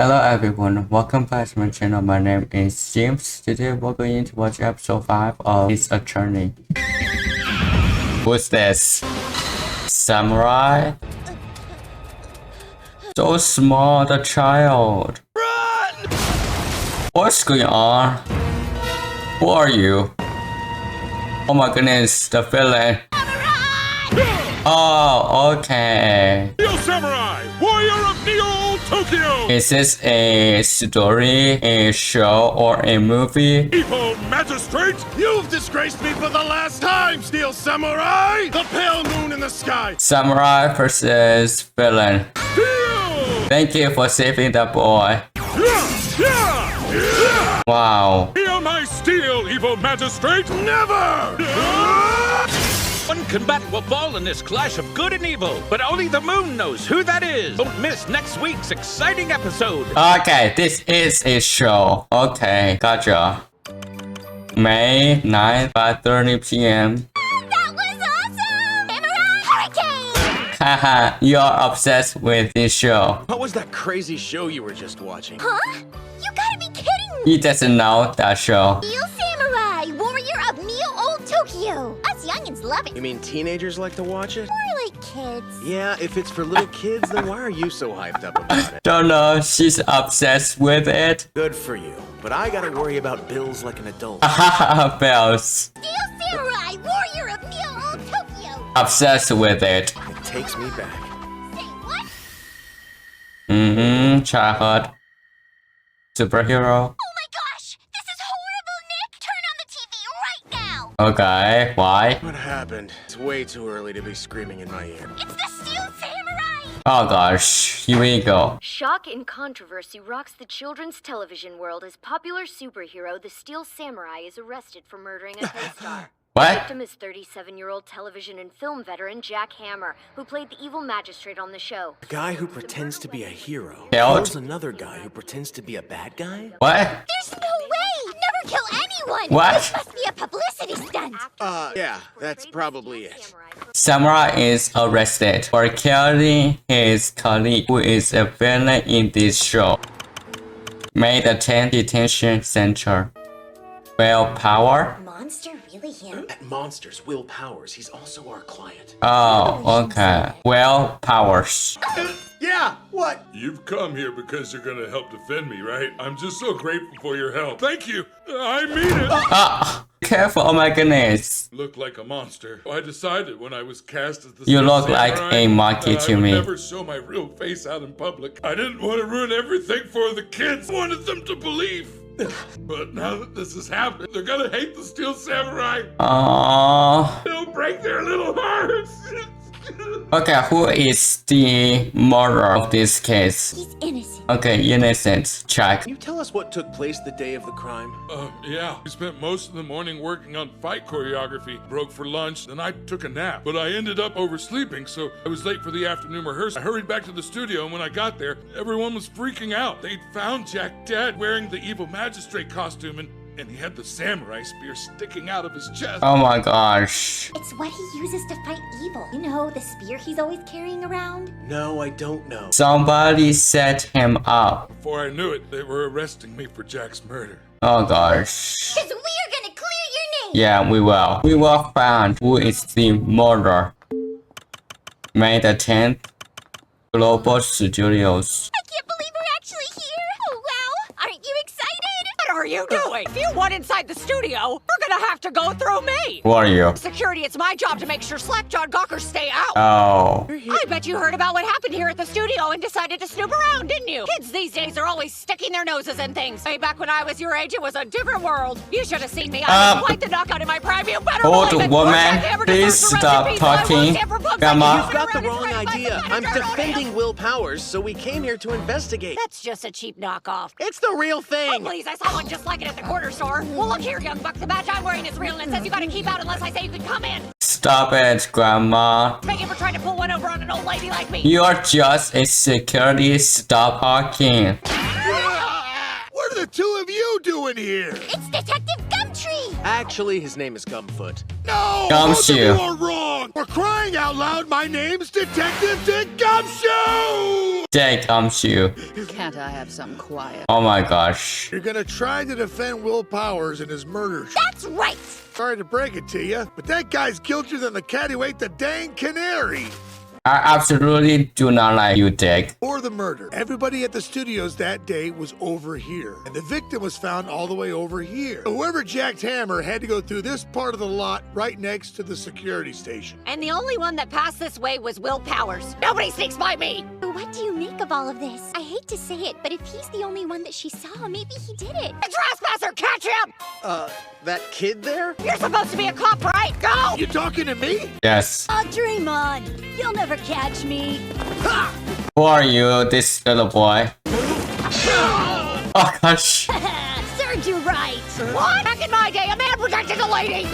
Hello everyone, welcome back to my channel. My name is James. Today we're going to watch episode 5 of His Attorney. Who's this? Samurai? So small, the child. Run! What's going on? Who are you? Oh my goodness, the villain. Oh, okay. Steel Samurai, warrior of Neo-Tokyo! Is this a story, a show, or a movie? Evil magistrate! You've disgraced me for the last time, Steel Samurai! The pale moon in the sky! Samurai versus villain. Steel! Thank you for saving the boy. Wow. Hear my steel, evil magistrate! Never! One combatant will fall in this clash of good and evil, but only the moon knows who that is. Don't miss next week's exciting episode. Okay, this is a show. Okay, gotcha. May 9th, 5:30 p.m. That was awesome! Samurai Hurricane! Haha, you're obsessed with this show. What was that crazy show you were just watching? Huh? You gotta be kidding me! He doesn't know that show. Steel Samurai, warrior of Neo-Old Tokyo! Us youngins love it. You mean teenagers like to watch it? More like kids. Yeah, if it's for little kids, then why are you so hyped up about it? Don't know, she's obsessed with it. Good for you, but I gotta worry about bills like an adult. Haha, bells. Steel Samurai, warrior of Neo-Old Tokyo! Obsessed with it. It takes me back. Say what? Childhood. Superhero. Oh my gosh! This is horrible, Nick! Turn on the TV right now! Okay, why? What happened? It's way too early to be screaming in my ear. It's the Steel Samurai! Oh gosh, here we go. Shock and controversy rocks the children's television world as popular superhero the Steel Samurai is arrested for murdering a co-star. The What? victim is 37-year-old television and film veteran Jack Hammer, who played the evil magistrate on the show. A guy who pretends to be a hero Killed? kills another guy who pretends to be a bad guy? What? There's no way! Never kill anyone! What? This must be a publicity stunt! Yeah, that's probably it. Samurai is arrested for killing his colleague who is a villain in this show. May the 10th detention center. Willpower? Monster really him? At Monsters, Will Powers, he's also our client. Oh, okay. Willpowers. Yeah, what? You've come here because you're gonna help defend me, right? I'm just so grateful for your help. Thank you! I mean it! Ah, careful, oh my goodness. Look like a monster. I decided when I was cast as the You Steel look like Samurai a monkey that to I would me. never show my real face out in public. I didn't want to ruin everything for the kids. I wanted them to believe. But now that this has happened, they're gonna hate the Steel Samurai. Oh. They'll break their little hearts. Okay, who is the murderer of this case? He's innocent. Okay, innocent. Check. Can you tell us what took place the day of the crime? Yeah. We spent most of the morning working on fight choreography. Broke for lunch, then I took a nap. But I ended up oversleeping, so I was late for the afternoon rehearsal. I hurried back to the studio, and when I got there, everyone was freaking out. They'd found Jack dead, wearing the evil magistrate costume, and he had the samurai spear sticking out of his chest. Oh my gosh. It's what he uses to fight evil. You know, the spear he's always carrying around? No, I don't know. Somebody set him up. Before I knew it, they were arresting me for Jack's murder. Oh gosh. Because we are gonna clear your name! Yeah, we will. We will find who is the murderer. May the 10th. Global Studios. I can't believe we're actually here! Oh wow! Aren't you excited? What are you doing? If you want inside the studio, we're gonna have to go through me. Who are you? Security, it's my job to make sure slack-jawed gawkers stay out. Oh. I bet you heard about what happened here at the studio and decided to snoop around, didn't you? Kids these days are always sticking their noses in things. Way back when I was your age, it was a different world. You should have seen me. I was quite the knockout in my prime. You better Old believe it. woman, Jack Hammer please deserves the rest stop in peace. I talking. won't stand for punks like Grandma. you. You've got the Around and wrong around like idea. a I'm turtle. defending Will Powers, so we came here to investigate. That's just a cheap knockoff. It's the real Oh, thing. please, I saw one just like it at the corner store. Well, look here, young buck. The badge I'm wearing is real, and it says you gotta keep out unless I say you can come in. Stop it, Grandma. Thank you for trying to pull one over on an old lady like me. You're just a security. Stop talking. What are the two of you doing here? It's Detective Gumtree! Actually, his name is Gumfoot. No! Gumshoe. Both of you are wrong! For crying out loud, my name's Detective Dick Gumshoe! Dick Gumshoe. Can't I have some quiet? Oh my gosh. You're gonna try to defend Will Powers in his murder. That's right! Sorry to break it to you, but that guy's guiltier than the cat who ate the dang canary. I absolutely do not like you, Dick. Or the murder. Everybody at the studios that day was over here, and the victim was found all the way over here. Whoever jacked Hammer had to go through this part of the lot right next to the security station. And the only one that passed this way was Will Powers. Nobody sneaks by me! What do you make of all of this? I hate to say it, but if he's the only one that she saw, maybe he did it. The trespasser, catch him! That kid there? You're supposed to be a cop, right? Go! You talking to me? Yes. Oh, dream on. You'll never catch me. Who are you, this little boy? Oh gosh. Served you right. What? Back in my day, a man protected a lady!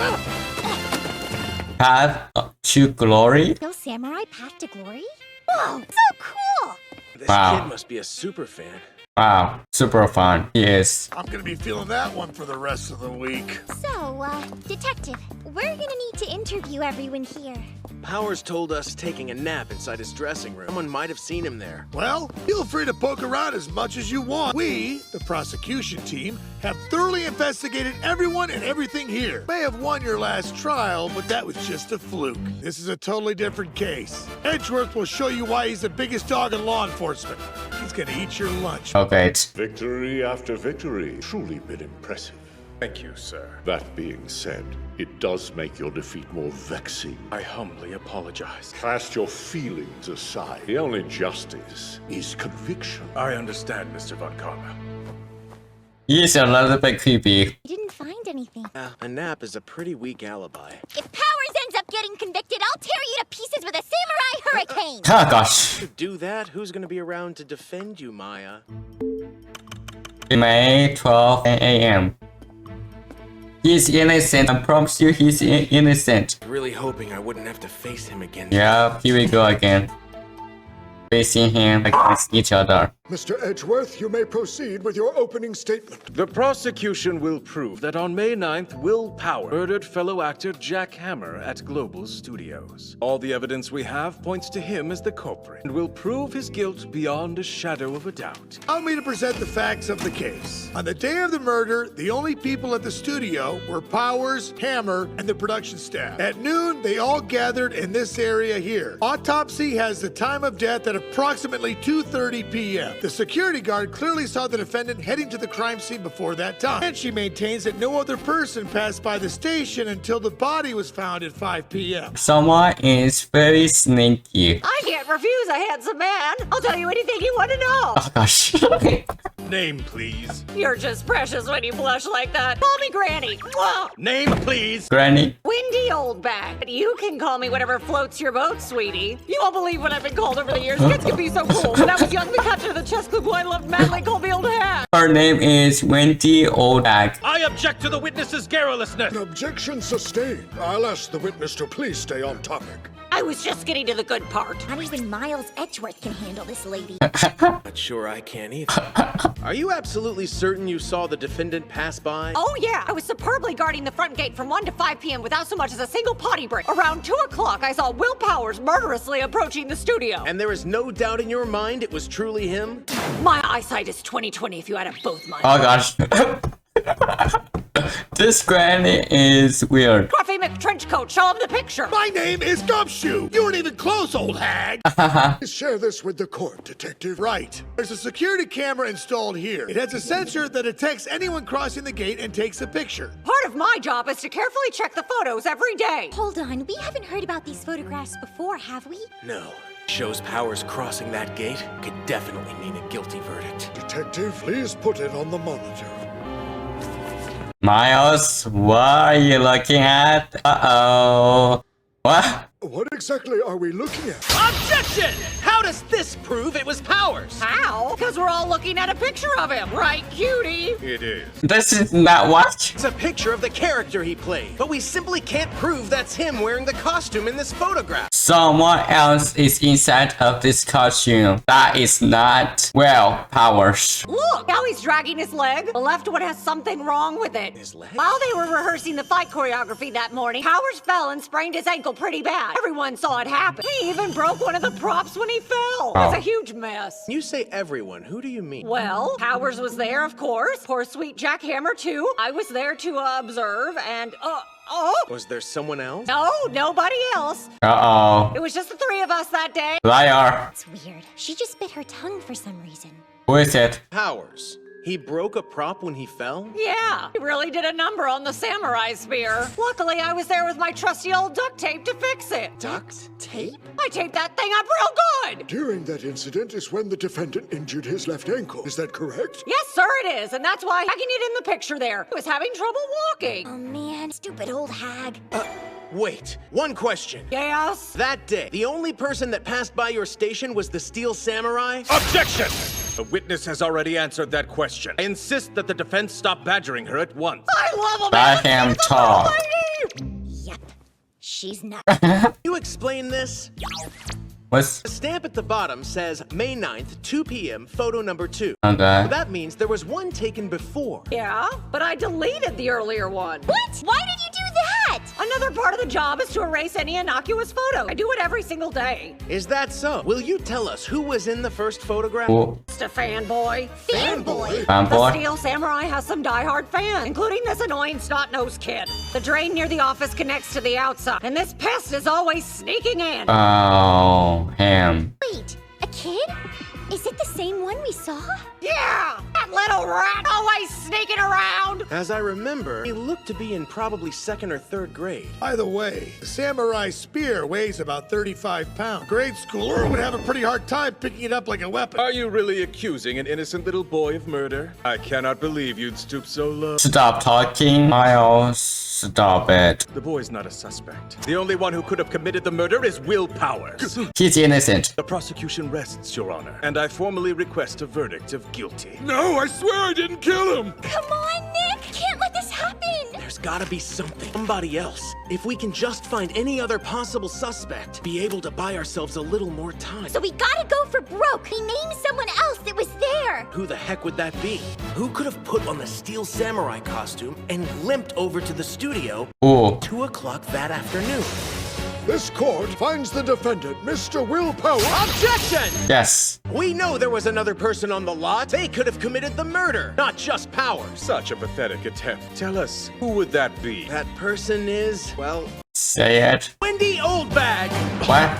Path to glory? No samurai path to glory? Whoa, so cool. This Wow. kid must be a super fan. Wow, super fun. He is. I'm gonna be feeling that one for the rest of the week. So, detective, we're gonna need to interview everyone here. Powers told us taking a nap inside his dressing room. Someone might have seen him there. Well, feel free to poke around as much as you want. We, the prosecution team, have thoroughly investigated everyone and everything here. May have won your last trial, but that was just a fluke. This is a totally different case. Edgeworth will show you why he's the biggest dog in law enforcement. He's gonna eat your lunch. Oh great. Victory after victory. Truly been impressive. Thank you, sir. That being said, it does make your defeat more vexing. I humbly apologize. Cast your feelings aside. The only justice is conviction. I understand, Mr. Von Karma. He's a little bit creepy. You didn't find anything. A nap is a pretty weak alibi. If Powers ends up getting convicted, I'll tear you to pieces with a samurai hurricane. Oh gosh. To do that, who's gonna be around to defend you, Maya? May 12 a.m. He's innocent. I promise you he's innocent. Really hoping I wouldn't have to face him again. Yeah, here we go again. Facing him against each other. Mr. Edgeworth, you may proceed with your opening statement. The prosecution will prove that on May 9th, Will Power murdered fellow actor Jack Hammer at Global Studios. All the evidence we have points to him as the culprit and will prove his guilt beyond a shadow of a doubt. Allow me to present the facts of the case. On the day of the murder, the only people at the studio were Powers, Hammer, and the production staff. At noon, they all gathered in this area here. Autopsy has the time of death at approximately 2:30 p.m. The security guard clearly saw the defendant heading to the crime scene before that time. And she maintains that no other person passed by the station until the body was found at 5 p.m. Someone is very sneaky. I can't refuse a handsome man. I'll tell you anything you want to know. Oh gosh. Name, please. You're just precious when you blush like that. Call me Granny. Whoa. Name, please. Granny. Windy old bag. But you can call me whatever floats your boat, sweetie. You won't believe what I've been called over the years. Kids can be so cool. When I was young, the captain of the chess club who I loved madly called me old hag. Her name is Wendy Oldbag. I object to the witness's garrulousness. Objection sustained. I'll ask the witness to please stay on topic. I was just getting to the good part. Not even Miles Edgeworth can handle this lady. Not sure I can either. Are you absolutely certain you saw the defendant pass by? Oh yeah, I was superbly guarding the front gate from 1 to 5 p.m. without so much as a single potty break. Around 2 o'clock, I saw Will Powers murderously approaching the studio. And there is no doubt in your mind it was truly him? My eyesight is 20/20 if you add up both my Oh gosh. This granny is weird. Scruffy McTrenchcoat, show him the picture. My name is Gumshoe. You weren't even close, old hag. Share this with the court, detective. Right. There's a security camera installed here. It has a sensor that detects anyone crossing the gate and takes a picture. Part of my job is to carefully check the photos every day. Hold on, we haven't heard about these photographs before, have we? No. Shows Powers crossing that gate could definitely mean a guilty verdict. Detective, please put it on the monitor. Miles, what are you looking at? Uh-oh. What? What exactly are we looking at? Objection! How does this prove it was Powers? How? Because we're all looking at a picture of him, right, cutie? It is. This is not what? It's a picture of the character he played, but we simply can't prove that's him wearing the costume in this photograph. Someone else is inside of this costume. That is not, well, Powers. Look, now he's dragging his leg. The left one has something wrong with it. His leg? While they were rehearsing the fight choreography that morning, Powers fell and sprained his ankle pretty bad. Everyone saw it happen. He even broke one of the props when he fell. It was a huge mess. You say everyone. Who do you mean? Well, Powers was there, of course. Poor sweet Jack Hammer, too. I was there to observe, and, Was there someone else? no, nobody else. Uh-oh. It was just the three of us that day. Liar. It's weird. She just bit her tongue for some reason. Who is it? Powers. He broke a prop when he fell? Yeah, he really did a number on the samurai spear. Luckily, I was there with my trusty old duct tape to fix it. Duct tape? I taped that thing up real good. During that incident is when the defendant injured his left ankle. Is that correct? Yes, sir, it is. And that's why I can it in the picture there. He was having trouble walking. Oh man, stupid old hag. Wait, one question. Yes? That day, the only person that passed by your station was the Steel Samurai? Objection! The witness has already answered that question. I insist that the defense stop badgering her at once. I love him. Let him talk. Yep. She's not. You explain this? What's... The stamp at the bottom says May 9th, 2 p.m., photo number 2. Okay. That means there was one taken before. Yeah, but I deleted the earlier one. What? Why did you do that? Another part of the job is to erase any innocuous photo. I do it every single day. Is that so? Will you tell us who was in the first photograph? Who? Just a fanboy. Fanboy. The Fanboy? Steel Samurai has some diehard fans, including this annoying snot-nosed kid. The drain near the office connects to the outside, and this pest is always sneaking in. Oh, him. Wait, a kid? Is it the same one we saw? Yeah! That little rat always sneaking around! As I remember, he looked to be in probably 2nd or 3rd grade. By the way, the samurai spear weighs about 35 pounds. Grade schooler would have a pretty hard time picking it up like a weapon. Are you really accusing an innocent little boy of murder? I cannot believe you'd stoop so low. Stop talking, Miles. Stop it. The boy's not a suspect. The only one who could have committed the murder is Will Powers. He's innocent. The prosecution rests, Your Honor, and I formally request a verdict of guilty. No, I swear I didn't kill him. Come on, Nick! Can't let this happen! There's gotta be something. Somebody else. If we can just find any other possible suspect, be able to buy ourselves a little more time. So we gotta go for broke. We named someone else that was there. Who the heck would that be? Who could have put on the Steel Samurai costume and limped over to the studio Ooh. 2 o'clock that afternoon? This court finds the defendant, Mr. Will Power. Objection! Yes. We know there was another person on the lot. They could have committed the murder, not just Powers. Such a pathetic attempt. Tell us, who would that be? That person is, well, Say it. Wendy Oldbag. What?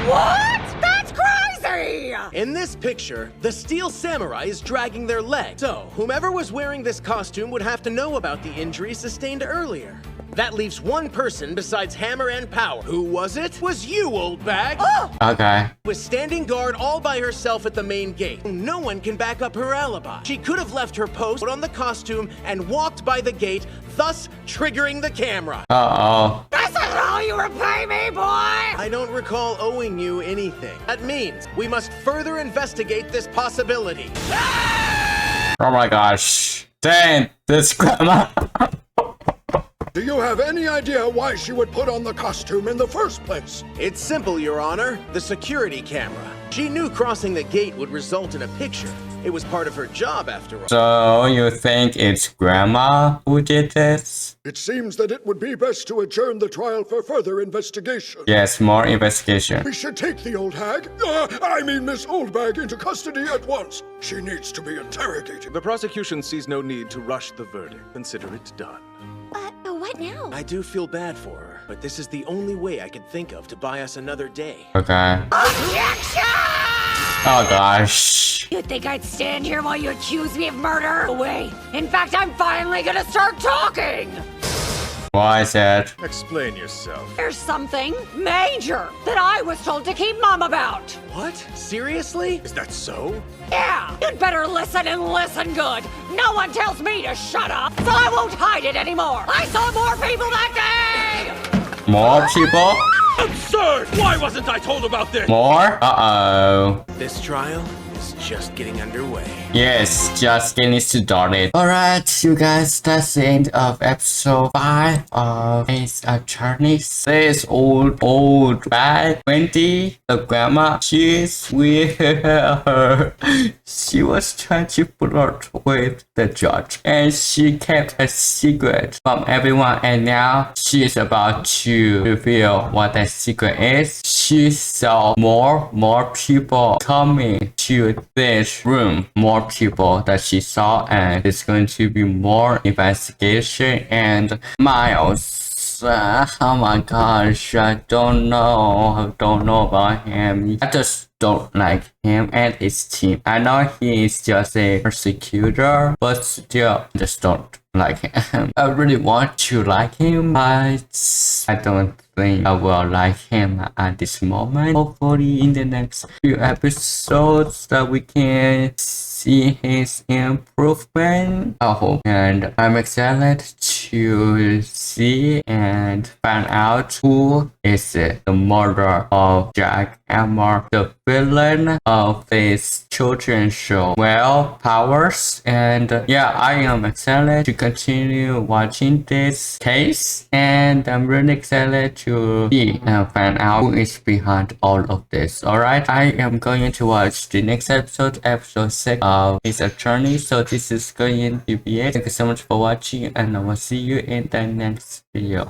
What? That's crazy! In this picture, the Steel Samurai is dragging their leg. So, whomever was wearing this costume would have to know about the injury sustained earlier. That leaves one person besides Hammer and Power. Who was it? Was you, Oldbag. Okay. Was standing guard all by herself at the main gate. No one can back up her alibi. She could have left her post on the costume and walked by the gate, thus triggering the camera. Uh-oh. This is all you repay me, boy! I don't recall owing you anything. That means we must further investigate this possibility. Oh my gosh. Dang, this grandma. Do you have any idea why she would put on the costume in the first place? It's simple, Your Honor. The security camera. She knew crossing the gate would result in a picture. It was part of her job, after all. So you think it's grandma who did this? It seems that it would be best to adjourn the trial for further investigation. Yes, more investigation. We should take the old hag, Miss Oldbag, into custody at once. She needs to be interrogated. The prosecution sees no need to rush the verdict. Consider it done. What now? I do feel bad for her, but this is the only way I could think of to buy us another day. Okay. Objection! Oh gosh. You think I'd stand here while you accuse me of murder? Wait. In fact, I'm finally gonna start talking! Why is it? Explain yourself. There's something major that I was told to keep mum about. What? Seriously? Is that so? Yeah, you'd better listen and listen good. No one tells me to shut up, so I won't hide it anymore. I saw more people that day! More people? Absurd! Why wasn't I told about this? More? Uh-oh. This trial is just getting underway. Yes, just getting started. Alright, you guys, that's the end of episode 5 of Ace Attorney. This old bad Wendy, the grandma, she's weird. She was trying to flirt with the judge, and she kept a secret from everyone, and now she's about to reveal what that secret is. She saw more people coming to this room, more people that she saw, and it's going to be more investigation. And Miles, oh my gosh, I don't know about him. I just don't like him and his team. I know he is just a persecutor, but still, I just don't like him. I really want to like him, but I don't think I will like him at this moment. Hopefully in the next few episodes that we can see his improvement. I hope, and I'm excited to see and find out who is it, the murderer of Jack Hammer, the villain of this children's show. Well, powers, and yeah, I am excited to continue watching this case, and I'm really excited to see and find out who is behind all of this. Alright, I am going to watch the next episode 6 of Ace Attorney. So this is going to be it. Thank you so much for watching, and I will see you in the next video.